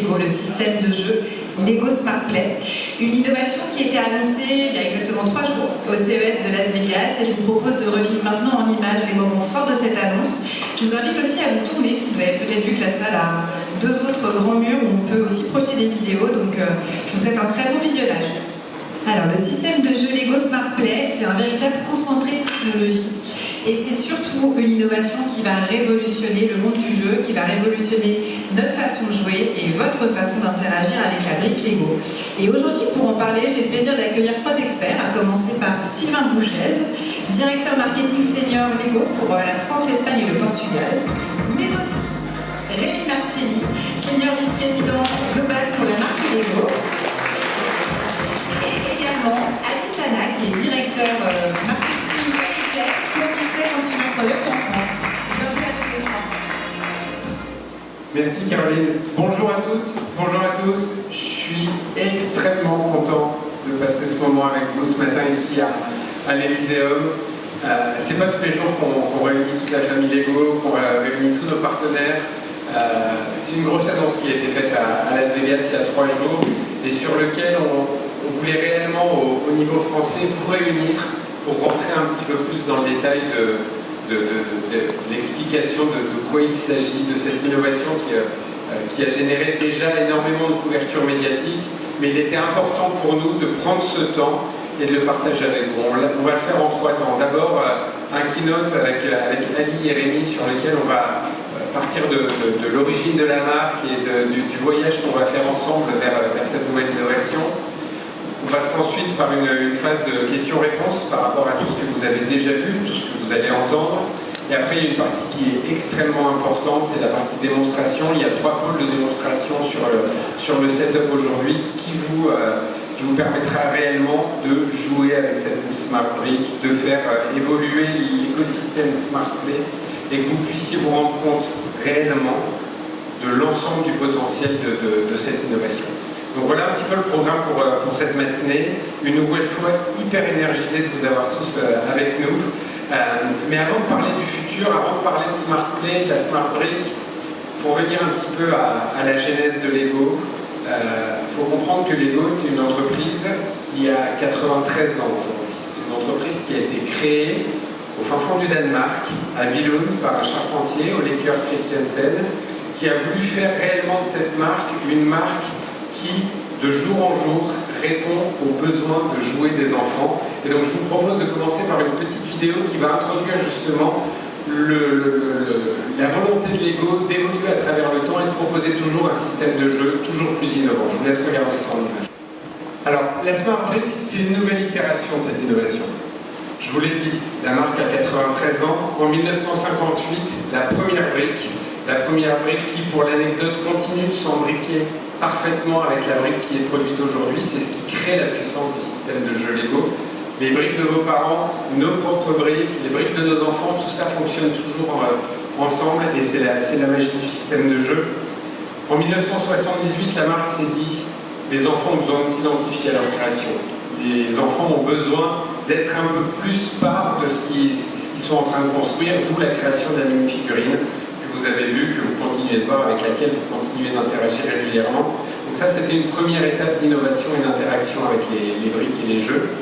Lego, le système de jeu Lego Smart Play. Une innovation qui a été annoncée il y a exactement 3 jours au CES de Las Vegas, et je vous propose de revivre maintenant en images les moments forts de cette annonce. Je vous invite aussi à vous tourner. Vous avez peut-être vu que la salle a 2 autres grands murs où on peut aussi projeter des vidéos, donc je vous souhaite un très bon visionnage. Alors, le système de jeu Lego Smart Play, c'est un véritable concentré de technologie. Et c'est surtout une innovation qui va révolutionner le monde du jeu, qui va révolutionner notre façon de jouer et votre façon d'interagir avec la brique Lego. Et aujourd'hui, pour en parler, j'ai le plaisir d'accueillir 3 experts, à commencer par Sylvain Bouchez, directeur marketing senior Lego pour la France, l'Espagne et le Portugal, mais aussi Rémi Marcelli, senior vice-président global pour la marque Lego, et également Alice Anna, qui est directeur marketing Consumer Product en France. Bienvenue à tous les 3. Merci Caroline. Bonjour à toutes, bonjour à tous. Je suis extrêmement content de passer ce moment avec vous ce matin ici à l'Elyséeum. C'est pas tous les jours qu'on réunit toute la famille Lego, qu'on réunit tous nos partenaires. C'est une grosse annonce qui a été faite à Las Vegas il y a 3 jours et sur lequel on voulait réellement au niveau français vous réunir pour rentrer un petit peu plus dans le détail de l'explication de quoi il s'agit, de cette innovation qui a généré déjà énormément de couverture médiatique, mais il était important pour nous de prendre ce temps et de le partager avec vous. On va le faire en 3 temps. D'abord, un keynote avec Ali et Rémi sur lequel on va partir de l'origine de la marque et du voyage qu'on va faire ensemble vers cette nouvelle innovation. On passe ensuite par une phase de questions-réponses par rapport à tout ce que vous avez déjà vu, tout ce que vous allez entendre. Et après, il y a une partie qui est extrêmement importante, c'est la partie démonstration. Il y a 3 pôles de démonstration sur le setup aujourd'hui qui vous permettra réellement de jouer avec cette Smart Brick, de faire évoluer l'écosystème Smart Play et que vous puissiez vous rendre compte réellement de l'ensemble du potentiel de cette innovation. Donc voilà un petit peu le programme pour cette matinée. Une nouvelle fois hyper énergisé de vous avoir tous avec nous. Mais avant de parler du futur, avant de parler de Smart Play, de la Smart Brick, il faut revenir un petit peu à la genèse de Lego. Il faut comprendre que Lego, c'est une entreprise qui a 93 ans aujourd'hui. C'est une entreprise qui a été créée au fin fond du Danemark, à Billund, par un charpentier, Ole Christiansen, qui a voulu faire réellement de cette marque une marque qui, de jour en jour, répond aux besoins de jouer des enfants. Et donc je vous propose de commencer par une petite vidéo qui va introduire justement la volonté de Lego d'évoluer à travers le temps et de proposer toujours un système de jeu toujours plus innovant. Je vous laisse regarder ça en image. Alors, la Smart Brick, c'est une nouvelle itération de cette innovation. Je vous l'ai dit, la marque a 93 ans. En 1958, la première brique qui, pour l'anecdote, continue de s'embriquer parfaitement avec la brique qui est produite aujourd'hui. C'est ce qui crée la puissance du système de jeu Lego. Les briques de vos parents, nos propres briques, les briques de nos enfants, tout ça fonctionne toujours ensemble et c'est la magie du système de jeu. En 1978, la marque s'est dit les enfants ont besoin de s'identifier à leur création. Les enfants ont besoin d'être un peu plus part de ce qu'ils sont en train de construire, d'où la création de la mini-figurine que vous avez vue, que vous continuez de voir, avec laquelle vous continuez d'interagir régulièrement. Donc ça, c'était une première étape d'innovation et d'interaction avec les briques et les jeux.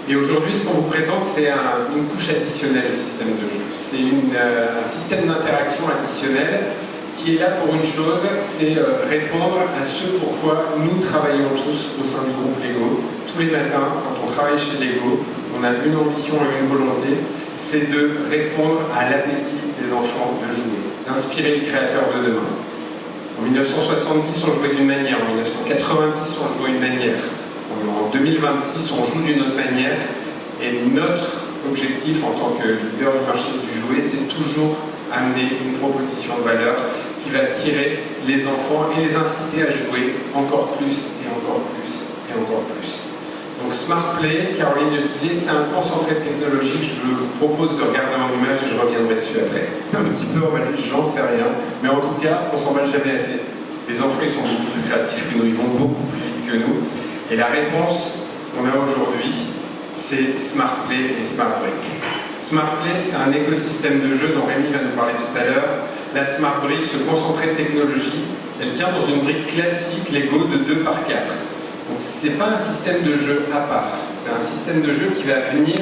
Et aujourd'hui, ce qu'on vous présente, c'est une couche additionnelle au système de jeu. C'est un système d'interaction additionnel qui est là pour une chose, c'est répondre à ce pourquoi nous travaillons tous au sein du groupe Lego. Tous les matins, quand on travaille chez Lego, on a une ambition et une volonté, c'est de répondre à l'appétit des enfants de jouer, d'inspirer les créateurs de demain. En 1970, on jouait d'une manière, en 1990, on jouait d'une manière. En 2026, on joue d'une autre manière et notre objectif en tant que leader du marché du jouet, c'est toujours amener une proposition de valeur qui va attirer les enfants et les inciter à jouer encore plus et encore plus et encore plus. Donc Smart Play, Caroline le disait, c'est un concentré de technologie que je vous propose de regarder en image et je reviendrai dessus après. Un petit peu emballé, j'en sais rien, mais en tout cas, on s'emballe jamais assez. Les enfants, ils sont beaucoup plus créatifs que nous, ils vont beaucoup plus vite que nous. Et la réponse qu'on a aujourd'hui, c'est Smart Play et Smart Brick. Smart Play, c'est un écosystème de jeux dont Rémi va nous parler tout à l'heure, la Smart Brick, ce concentré de technologie, elle tient dans une brique classique Lego de 2 par 4. Donc ce n'est pas un système de jeu à part, c'est un système de jeu qui va venir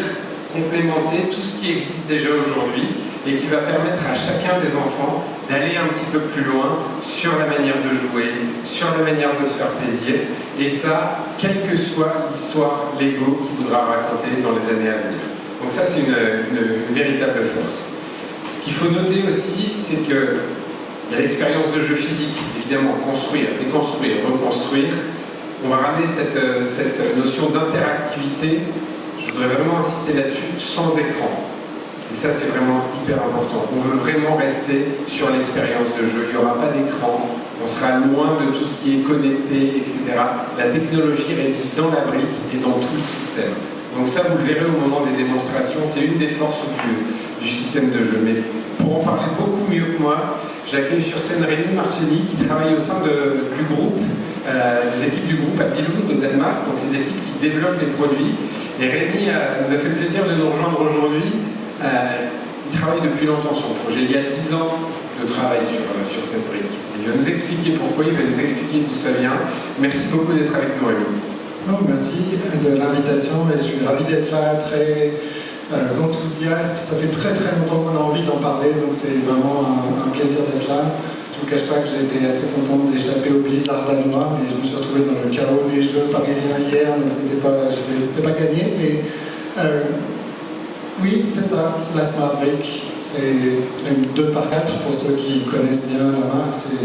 complémenter tout ce qui existe déjà aujourd'hui et qui va permettre à chacun des enfants d'aller un petit peu plus loin sur la manière de jouer, sur la manière de se faire plaisir, et ça, quelle que soit l'histoire Lego qu'il voudra raconter dans les années à venir. Donc ça, c'est une véritable force. Ce qu'il faut noter aussi, c'est qu'il y a l'expérience de jeu physique, évidemment, construire, déconstruire, reconstruire. On va ramener cette notion d'interactivité, je voudrais vraiment insister là-dessus, sans écran. Et ça, c'est vraiment hyper important. On veut vraiment rester sur l'expérience de jeu. Il n'y aura pas d'écran, on sera loin de tout ce qui est connecté, etc. La technologie réside dans la brique et dans tout le système. Donc ça, vous le verrez au moment des démonstrations, c'est une des forces du système de jeu. Mais pour en parler beaucoup mieux que moi, j'accueille sur scène Rémi Marcelli, qui travaille au sein du groupe, des équipes du groupe à Billund au Danemark, donc les équipes qui développent les produits. Et Rémi nous a fait le plaisir de nous rejoindre aujourd'hui. Il travaille depuis longtemps sur le projet. Il y a 10 ans de travail sur cette brique. Il va nous expliquer pourquoi, il va nous expliquer d'où ça vient. Merci beaucoup d'être avec nous, Rémi. Non, merci de l'invitation et je suis ravi d'être là, très enthousiaste. Ça fait très longtemps qu'on a envie d'en parler, donc c'est vraiment un plaisir d'être là. Je ne vous cache pas que j'ai été assez content d'échapper au blizzard danois, mais je me suis retrouvé dans le chaos des jeux parisiens hier, donc c'était pas gagné. Mais oui, c'est ça, la Smart Brick. C'est une 2 par 4 pour ceux qui connaissent bien la marque, c'est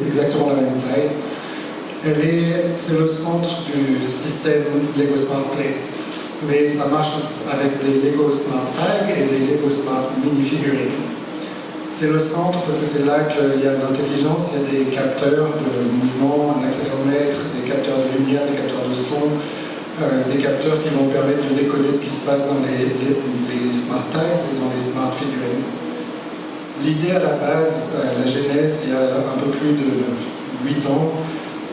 exactement la même taille. C'est le centre du système Lego Smart Play. Mais ça marche avec des Lego Smart Tag et des Lego Smart Mini Figurines. C'est le centre parce que c'est là qu'il y a de l'intelligence, il y a des capteurs de mouvement, un accéléromètre, des capteurs de lumière, des capteurs de son, des capteurs qui vont permettre de décoder ce qui se passe dans les Smart Tags et dans les Smart Figurines. L'idée à la base, la genèse, il y a un peu plus de 8 ans,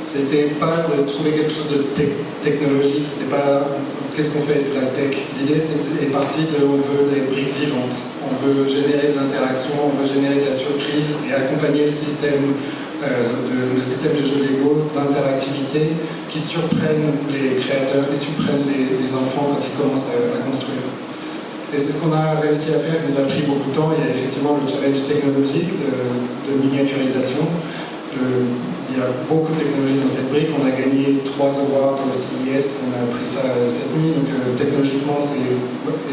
c'était pas de trouver quelque chose de technologique, c'était pas qu'est-ce qu'on fait de la tech. L'idée est partie de on veut des briques vivantes, on veut générer de l'interaction, on veut générer de la surprise et accompagner le système de jeu Lego d'interactivité qui surprennent les créateurs, qui surprennent les enfants quand ils commencent à construire. Et c'est ce qu'on a réussi à faire, qui nous a pris beaucoup de temps. Il y a effectivement le challenge technologique de miniaturisation. Il y a beaucoup de technologie dans cette brique. On a gagné 3 awards au CES, on a pris ça cette nuit, donc technologiquement c'est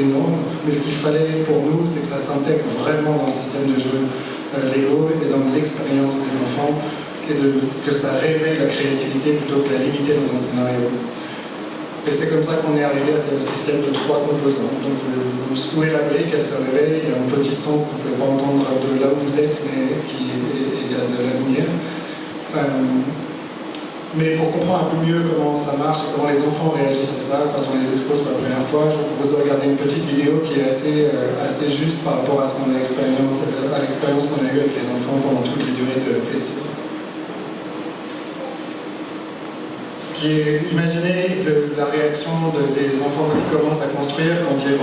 énorme. Mais ce qu'il fallait pour nous, c'est que ça s'intègre vraiment dans le système de jeu Lego et dans l'expérience des enfants et que ça réveille la créativité plutôt que la limiter dans un scénario. Et c'est comme ça qu'on est arrivé à ce système de 3 composants. Donc vous secouez la brique, elle se réveille, il y a un petit son que vous ne pouvez pas entendre de là où vous êtes, mais il y a de la lumière. Mais pour comprendre un peu mieux comment ça marche et comment les enfants réagissent à ça quand on les expose pour la première fois, je vous propose de regarder une petite vidéo qui est assez juste par rapport à l'expérience qu'on a eue avec les enfants pendant toutes les durées de festival. Imaginez la réaction des enfants quand ils commencent à construire, quand ils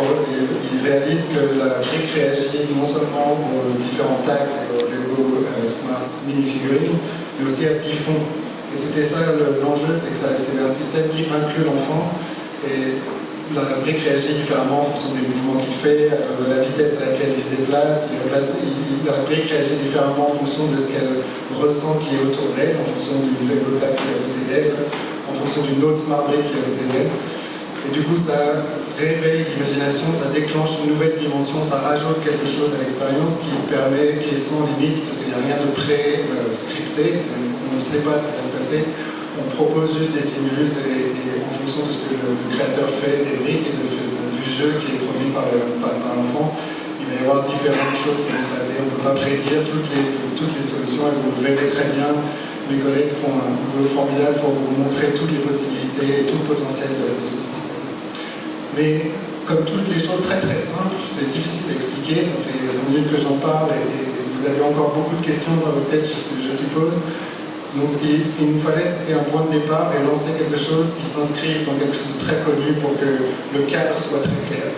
réalisent que la brique réagit non seulement aux différents tags, aux Lego Smart Mini Figurines, mais aussi à ce qu'ils font. Et c'était ça l'enjeu, c'est que c'est un système qui inclut l'enfant. Et la brique réagit différemment en fonction des mouvements qu'il fait, la vitesse à laquelle il se déplace. La brique réagit différemment en fonction de ce qu'elle ressent qui est autour d'elle, en fonction du Lego tag qui est à côté d'elle, en fonction d'une autre Smart Brick qui est à côté d'elle. Et du coup, ça réveille l'imagination, ça déclenche une nouvelle dimension, ça rajoute quelque chose à l'expérience qui est sans limite, parce qu'il n'y a rien de pré-scripté, on ne sait pas ce qui va se passer, on propose juste des stimulus et en fonction de ce que le créateur fait des briques et du jeu qui est produit par l'enfant, il va y avoir différentes choses qui vont se passer. On ne peut pas prédire toutes les solutions et vous le verrez très bien. Mes collègues font un boulot formidable pour vous montrer toutes les possibilités et tout le potentiel de ce système. Mais comme toutes les choses très simples, c'est difficile d'expliquer, ça fait 5 minutes que j'en parle et vous avez encore beaucoup de questions dans votre tête, je suppose. Donc ce qu'il nous fallait, c'était un point de départ et lancer quelque chose qui s'inscrive dans quelque chose de très connu pour que le cadre soit très clair.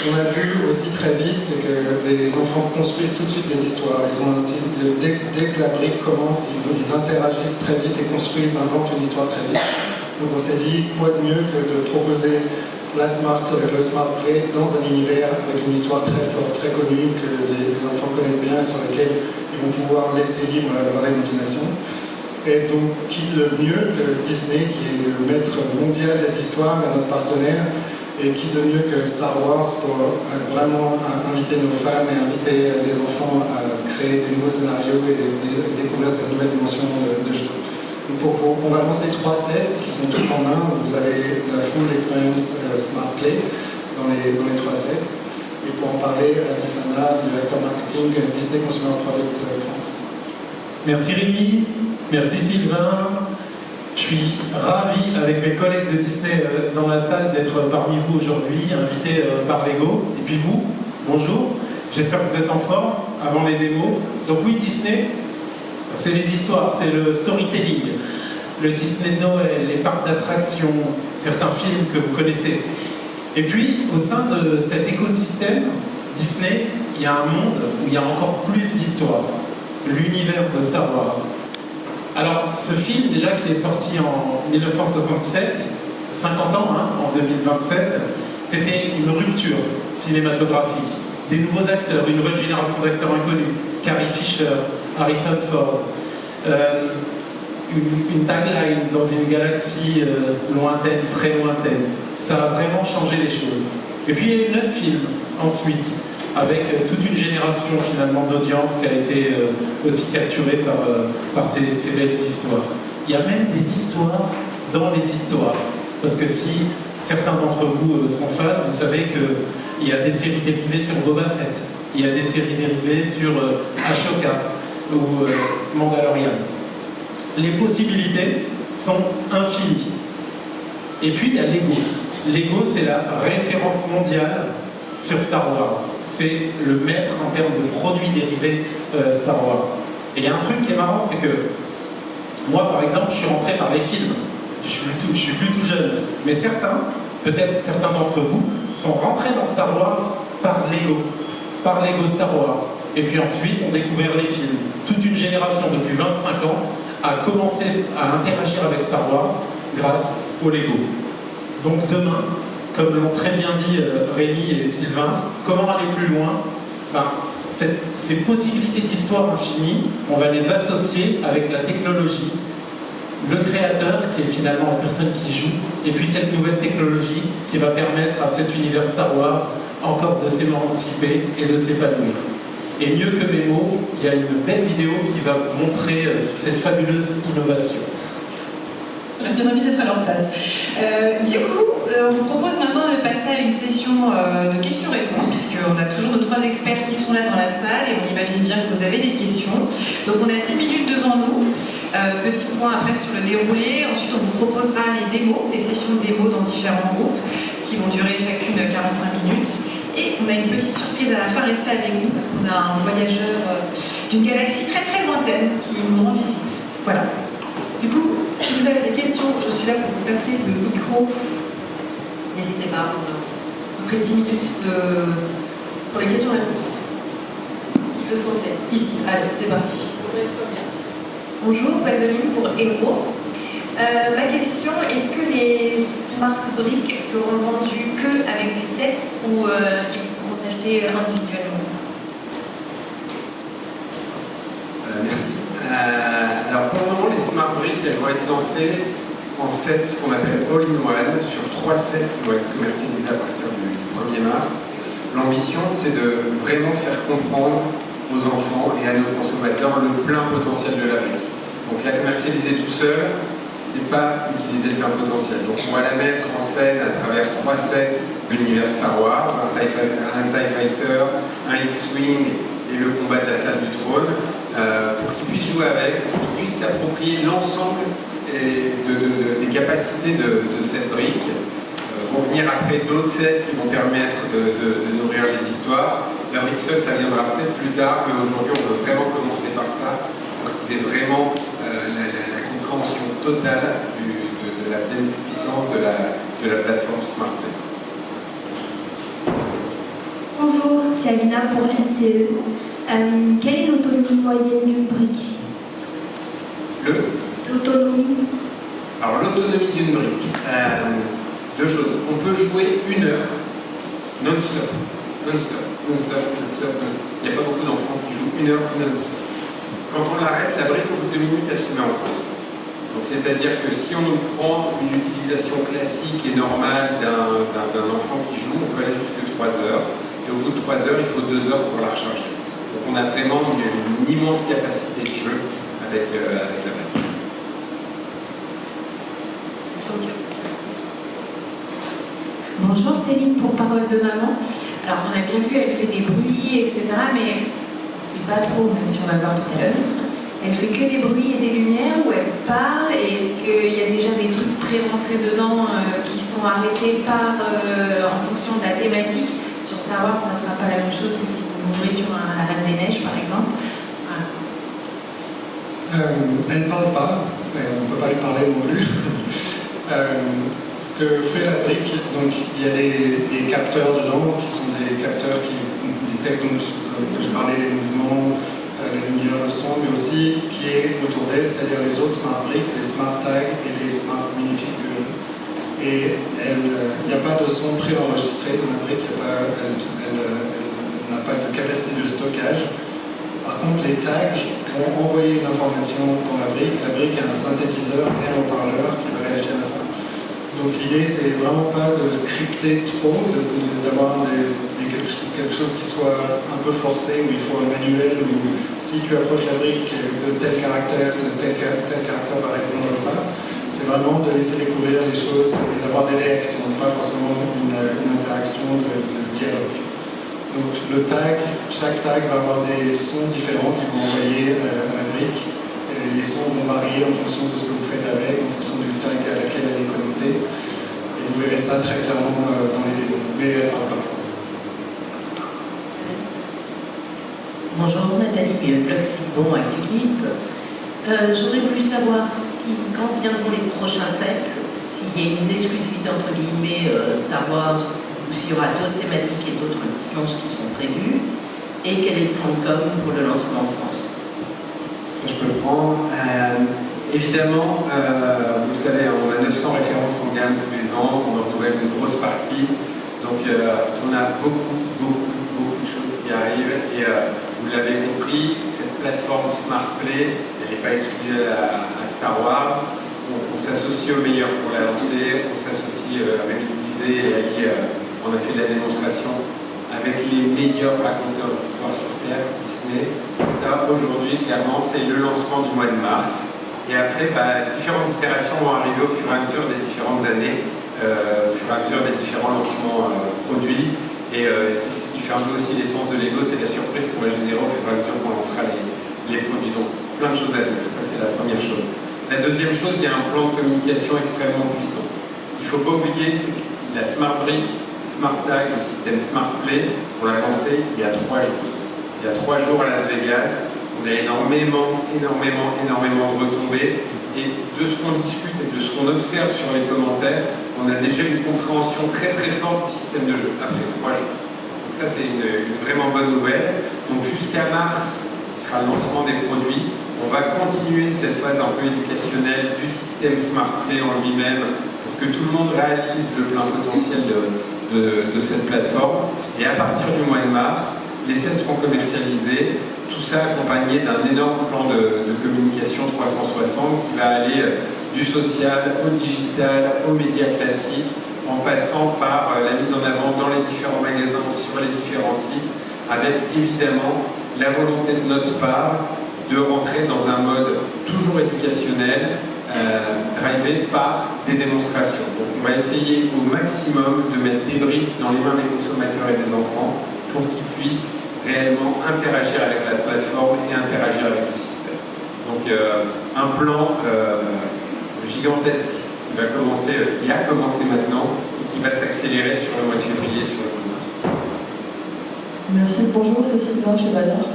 qu'on a vu aussi très vite, c'est que les enfants construisent tout de suite des histoires. Ils ont un style, dès que la brique commence, ils interagissent très vite et construisent, inventent une histoire très vite. Donc on s'est dit, quoi de mieux que de proposer le Smart Play dans un univers avec une histoire très forte, très connue, que les enfants connaissent bien et sur laquelle ils vont pouvoir laisser libre leur imagination. Et donc, qui de mieux que Disney, qui est le maître mondial des histoires et notre partenaire, et qui de mieux que Star Wars pour vraiment inviter nos fans et inviter les enfants à créer des nouveaux scénarios et découvrir cette nouvelle dimension de jeu. Donc on va lancer 3 sets qui sont tous en un. Vous avez la full experience Smart Play dans les 3 sets. Et pour en parler, Alissana, directeur marketing Disney Consumer Product France. Merci Rémi, merci Sylvain. Je suis ravi avec mes collègues de Disney dans la salle d'être parmi vous aujourd'hui, invités par Lego. Et puis vous, bonjour. J'espère que vous êtes en forme avant les démos. Donc oui, Disney, c'est les histoires, c'est le storytelling. Le Disney de Noël, les parcs d'attractions, certains films que vous connaissez. Et puis, au sein de cet écosystème, Disney, il y a un monde où il y a encore plus d'histoires. L'univers de Star Wars. Alors, ce film, déjà, qui est sorti en 1977, 50 ans, en 2027, c'était une rupture cinématographique. Des nouveaux acteurs, une nouvelle génération d'acteurs inconnus. Carrie Fisher, Harrison Ford, une tagline dans une galaxie lointaine, très lointaine. Ça a vraiment changé les choses. Et puis, il y a eu 9 films ensuite, avec toute une génération finalement d'audience qui a été aussi capturée par ces belles histoires. Il y a même des histoires dans les histoires. Parce que si certains d'entre vous sont fans, vous savez qu'il y a des séries dérivées sur Boba Fett, il y a des séries dérivées sur Ashoka ou Mandalorian. Les possibilités sont infinies. Et puis il y a Lego. Lego, c'est la référence mondiale sur Star Wars. C'est le maître en termes de produits dérivés Star Wars. Et il y a un truc qui est marrant, c'est que moi, par exemple, je suis rentré par les films. Je suis plus tout jeune. Mais peut-être certains d'entre vous, sont rentrés dans Star Wars par Lego Star Wars. Et puis ensuite, ont découvert les films. Toute une génération, depuis 25 ans, a commencé à interagir avec Star Wars grâce au Lego. Donc demain, comme l'ont très bien dit Rémi et Sylvain, comment aller plus loin? Ces possibilités d'histoire infinies, on va les associer avec la technologie, le créateur qui est finalement la personne qui joue, et puis cette nouvelle technologie qui va permettre à cet univers Star Wars encore de s'émanciper et de s'épanouir. Et mieux que mes mots, il y a une belle vidéo qui va vous montrer cette fabuleuse innovation. J'ai bien envie d'être à leur place. Du coup, on vous propose maintenant de passer à une session de questions-réponses, puisqu'on a toujours nos 3 experts qui sont là dans la salle et on imagine bien que vous avez des questions. Donc on a 10 minutes devant nous. Petit point après sur le déroulé. Ensuite, on vous proposera les démos, les sessions de démos dans différents groupes qui vont durer chacune 45 minutes. Et on a une petite surprise à la fin, restez avec nous parce qu'on a un voyageur d'une galaxie très très lointaine qui nous rend visite. Voilà. Du coup, si vous avez des questions, je suis là pour vous passer le micro. N'hésitez pas, après 10 minutes pour les questions-réponses. Qui veut se lancer? Ici, allez, c'est parti. Bonjour, Gwendoline pour Hero. Ma question, est-ce que les Smart Brick seront vendus que avec des sets ou ils pourront s'acheter individuellement? Merci. Alors pour le moment, les Smart Brick, elles vont être lancées en sets, ce qu'on appelle all-in-one, sur 3 sets qui vont être commercialisés à partir du 1er mars. L'ambition, c'est de vraiment faire comprendre aux enfants et à nos consommateurs le plein potentiel de la brique. Donc la commercialiser tout seul, c'est pas utiliser le plein potentiel. Donc on va la mettre en scène à travers 3 sets de l'univers Star Wars, un TIE Fighter, un X-Wing et le combat de la salle du trône, pour qu'ils puissent jouer avec, pour qu'ils puissent s'approprier l'ensemble des capacités de cette brique. Vont venir après d'autres sets qui vont permettre de nourrir les histoires. La brique seule, ça viendra peut-être plus tard, mais aujourd'hui on veut vraiment commencer par ça, pour qu'ils aient vraiment la compréhension totale de la pleine puissance de la plateforme Smart Play. suis Amina pour l'INCE. Quelle est l'autonomie moyenne d'une brique? L'autonomie. Alors l'autonomie d'une brique, deux choses. On peut jouer 1 heure non-stop. Il n'y a pas beaucoup d'enfants qui jouent 1 heure non-stop. Quand on l'arrête, la brique, au bout de 2 minutes, elle se met en pause. Donc c'est-à-dire que si on prend une utilisation classique et normale d'un enfant qui joue, on peut aller jusqu'à 3 heures. Et au bout de 3 heures, il faut 2 heures pour la recharger. Donc on a vraiment une immense capacité de jeu avec la brique. Bonjour Céline pour Parole de Maman. Alors on a bien vu, elle fait des bruits, etc. Mais on ne sait pas trop, même si on va le voir tout à l'heure. Elle fait que des bruits et des lumières ou elle parle? Et est-ce qu'il y a déjà des trucs pré-rentrés dedans qui sont arrêtés en fonction de la thématique? Sur Star Wars, ça ne sera pas la même chose que si vous m'ouvrez sur la Reine des Neiges, par exemple. Voilà. Elle ne parle pas, on ne peut pas lui parler non plus. Ce que fait la brique, donc il y a des capteurs dedans qui sont des capteurs qui détectent, donc, que je parlais, les mouvements, les lumières, le son, mais aussi ce qui est autour d'elle, c'est-à-dire les autres smart bricks, les smart tags et les smart minifigures. Et il n'y a pas de son préenregistré dans la brique, elle n'a pas de capacité de stockage. Par contre, les tags vont envoyer une information dans la brique. La brique a un synthétiseur et un haut-parleur qui va réagir à ça. Donc l'idée, c'est vraiment pas de scripter trop, d'avoir quelque chose qui soit un peu forcé, où il faut un manuel, où si tu approches la brique de tel caractère va répondre à ça. C'est vraiment de laisser découvrir les choses et d'avoir des réactions, pas forcément une interaction de dialogue. Donc le tag, chaque tag va avoir des sons différents qui vont envoyer à la brique. Et les sons vont varier en fonction de ce que vous faites avec, en fonction du tag à laquelle elle est connectée. Et vous verrez ça très clairement dans les démos. Mais elle ne parle pas. Bonjour, Nathalie Bloch-Sibon avec Kids. J'aurais voulu savoir si, quand viendront les prochains sets, s'il y a une exclusivité entre guillemets Star Wars, ou s'il y aura d'autres thématiques et d'autres licences qui sont prévues, et quel est le plan de com pour le lancement en France? Ça, je peux le prendre. Évidemment, vous le savez, on a 900 références en gamme tous les ans, on en renouvelle une grosse partie. Donc, on a beaucoup de choses qui arrivent. Et vous l'avez compris, cette plateforme SmartPlay, elle n'est pas exclue à Star Wars. On s'associe aux meilleurs pour la lancer. On s'associe, Rémi disait, et Ali, on a fait de la démonstration avec les meilleurs raconteurs d'histoire sur Terre, Disney. Ça, aujourd'hui, clairement, c'est le lancement du mois de mars. Et après, différentes itérations vont arriver au fur et à mesure des différentes années, au fur et à mesure des différents lancements produits. Et c'est ce qui fait un peu aussi l'essence de Lego, c'est la surprise qu'on va générer au fur et à mesure qu'on lancera les produits. Donc, plein de choses à dire. Ça, c'est la première chose. La deuxième chose, il y a un plan de communication extrêmement puissant. Ce qu'il ne faut pas oublier, c'est que la Smart Brick, Smart Tag, le système Smart Play, on l'a lancé il y a 3 jours. Il y a 3 jours à Las Vegas. On a énormément de retombées. Et de ce qu'on discute et de ce qu'on observe sur les commentaires, on a déjà une compréhension très forte du système de jeu après 3 jours. Donc ça, c'est une vraiment bonne nouvelle. Donc jusqu'à mars, qui sera le lancement des produits, on va continuer cette phase un peu éducationnelle du système Smart Play en lui-même pour que tout le monde réalise le plein potentiel de cette plateforme. Et à partir du mois de mars, les sets seront commercialisés, tout ça accompagné d'un énorme plan de communication 360 qui va aller du social au digital, aux médias classiques, en passant par la mise en avant dans les différents magasins, sur les différents sites, avec évidemment la volonté de notre part de rentrer dans un mode toujours éducationnel, drivé par des démonstrations. Donc on va essayer au maximum de mettre des briques dans les mains des consommateurs et des enfants pour qu'ils puissent réellement interagir avec la plateforme et interagir avec le système. Donc un plan gigantesque qui a commencé maintenant et qui va s'accélérer sur le mois de février, sur le mois de mars. Merci, bonjour, Cécile Dain chez Bayard.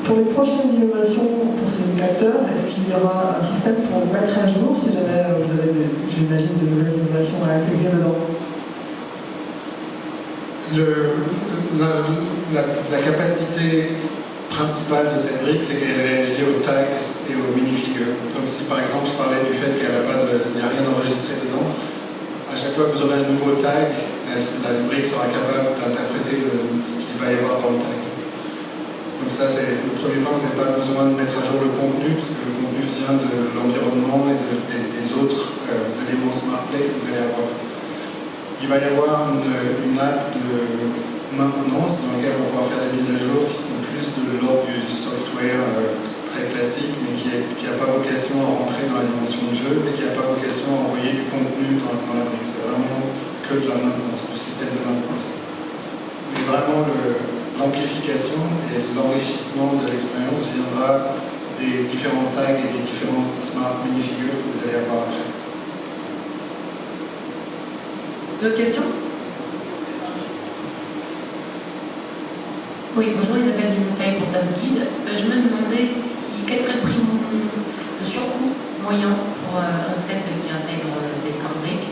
Pour les prochaines innovations pour ces capteurs, est-ce qu'il y aura un système pour le mettre à jour si jamais vous avez, j'imagine, de nouvelles innovations à intégrer dedans? La capacité principale de cette brique, c'est qu'elle réagit aux tags et aux minifigures. Donc si par exemple je parlais du fait qu'elle n'y a rien enregistré dedans, à chaque fois que vous aurez un nouveau tag, la brique sera capable d'interpréter ce qu'il va y avoir dans le tag. Donc ça c'est le premier point, vous n'avez pas besoin de mettre à jour le contenu, parce que le contenu vient de l'environnement et des autres éléments SmartPlay que vous allez avoir. Il va y avoir une app de maintenance dans laquelle on va pouvoir faire des mises à jour qui seront plus de l'ordre du software très classique, mais qui n'a pas vocation à rentrer dans la dimension de jeu et qui n'a pas vocation à envoyer du contenu dans la brique. C'est vraiment que de la maintenance, du système de maintenance. Mais vraiment l'amplification et l'enrichissement de l'expérience viendra des différents tags et des différents smart minifigures que vous allez avoir après. D'autres questions? Oui, bonjour Isabelle Dumontaille pour Tom's Guide. Je me demandais quel serait le prix de surcoût moyen pour un set qui intègre des smart bricks,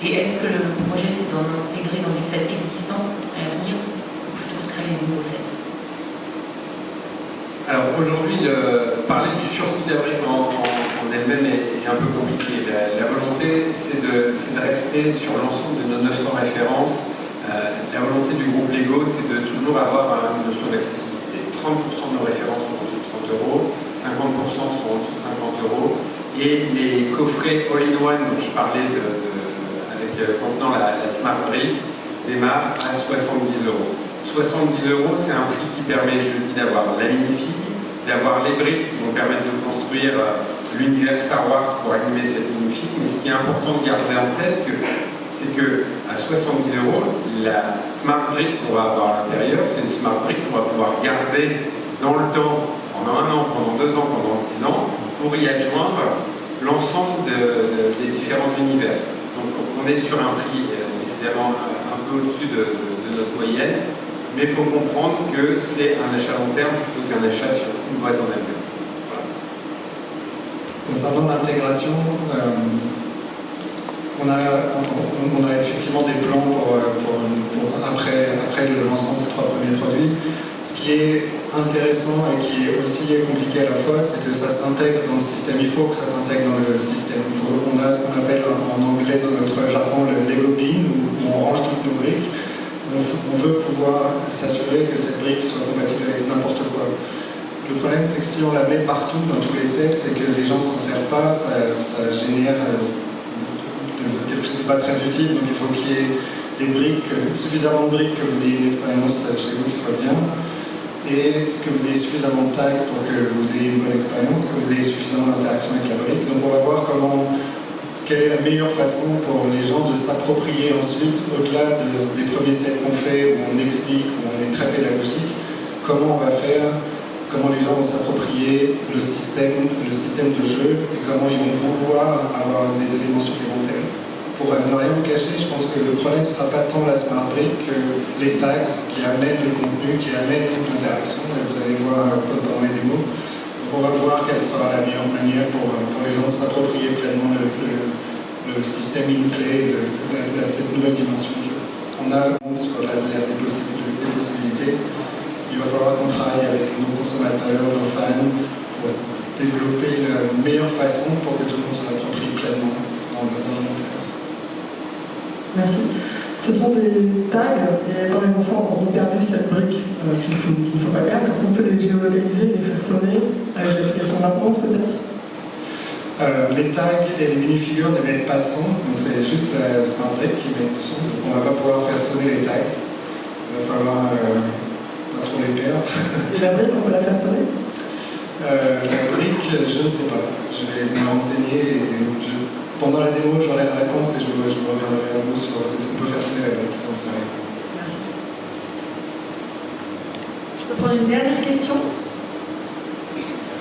et est-ce que le projet c'est d'en intégrer dans les sets existants à venir ou plutôt de créer des nouveaux sets? Alors aujourd'hui, parler du surcoût de la brique en elle-même est un peu compliqué. La volonté, c'est de rester sur l'ensemble de nos 900 références. La volonté du groupe Lego, c'est de toujours avoir une notion d'accessibilité. 30% de nos références sont en dessous de 30 €, 50% sont en dessous de 50 €, et les coffrets all-in-one dont je parlais contenant la Smart Brick démarrent à 70 €. 70 €, c'est un prix qui permet, je le dis, d'avoir la minifig, d'avoir les briques qui vont permettre de construire l'univers Star Wars pour animer cette minifig. Mais ce qui est important de garder en tête, c'est qu'à 70 €, la Smart Brick qu'on va avoir à l'intérieur, c'est une Smart Brick qu'on va pouvoir garder dans le temps, pendant 1 an, pendant 2 ans, pendant 10 ans, pour y adjoindre l'ensemble des différents univers. Donc on est sur un prix évidemment un peu au-dessus de notre moyenne, mais il faut comprendre que c'est un achat long terme plutôt qu'un achat sur une boîte en elle-même. Voilà. Concernant l'intégration, on a effectivement des plans pour après le lancement de ces 3 premiers produits. Ce qui est intéressant et qui est aussi compliqué à la fois, c'est que ça s'intègre dans le système. Il faut que ça s'intègre dans le système. On a ce qu'on appelle en anglais dans notre jargon le Lego bin, où on range toutes nos briques. On veut pouvoir s'assurer que cette brique soit compatible avec n'importe quoi. Le problème, c'est que si on la met partout dans tous les sets et que les gens ne s'en servent pas, ça génère quelque chose de pas très utile. Donc il faut qu'il y ait des briques, suffisamment de briques que vous ayez une expérience chez vous qui soit bien, et que vous ayez suffisamment de tags pour que vous ayez une bonne expérience, que vous ayez suffisamment d'interaction avec la brique. Donc on va voir quelle est la meilleure façon pour les gens de s'approprier ensuite, au-delà des premiers sets qu'on fait, où on explique, où on est très pédagogique, comment on va faire, comment les gens vont s'approprier le système de jeu, et comment ils vont vouloir avoir des éléments supplémentaires. Pour ne rien vous cacher, je pense que le problème ne sera pas tant la Smart Brick que les tags qui amènent le contenu, qui amènent l'interaction, et vous allez voir pendant les démos. On va voir quelle sera la meilleure manière pour les gens de s'approprier pleinement le système in-play, cette nouvelle dimension de jeu. On a sur les possibilités. Il va falloir qu'on travaille avec nos consommateurs, nos fans, pour développer la meilleure façon pour que tout le monde se l'approprie pleinement dans le long terme. Merci. Ce sont des tags, et quand les enfants auront perdu cette brique qu'il ne faut pas perdre, est-ce qu'on peut les géolocaliser, les faire sonner avec l'application de maintenance peut-être? Les tags et les minifigures n'émettent pas de son, donc c'est juste la Smart Brick qui émet du son, donc on ne va pas pouvoir faire sonner les tags. Il va falloir pas trop les perdre. Et la brique, on peut la faire sonner? La brique, je ne sais pas. Je vais me renseigner et pendant la démo, j'aurai la réponse et je reviendrai à vous sur ce qu'on peut faire sonner la brique. Merci. Je peux prendre une dernière question?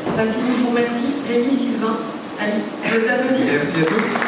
Sinon, je vous remercie. Rémi, Sylvain, Ali, je vous applaudis. Merci à tous.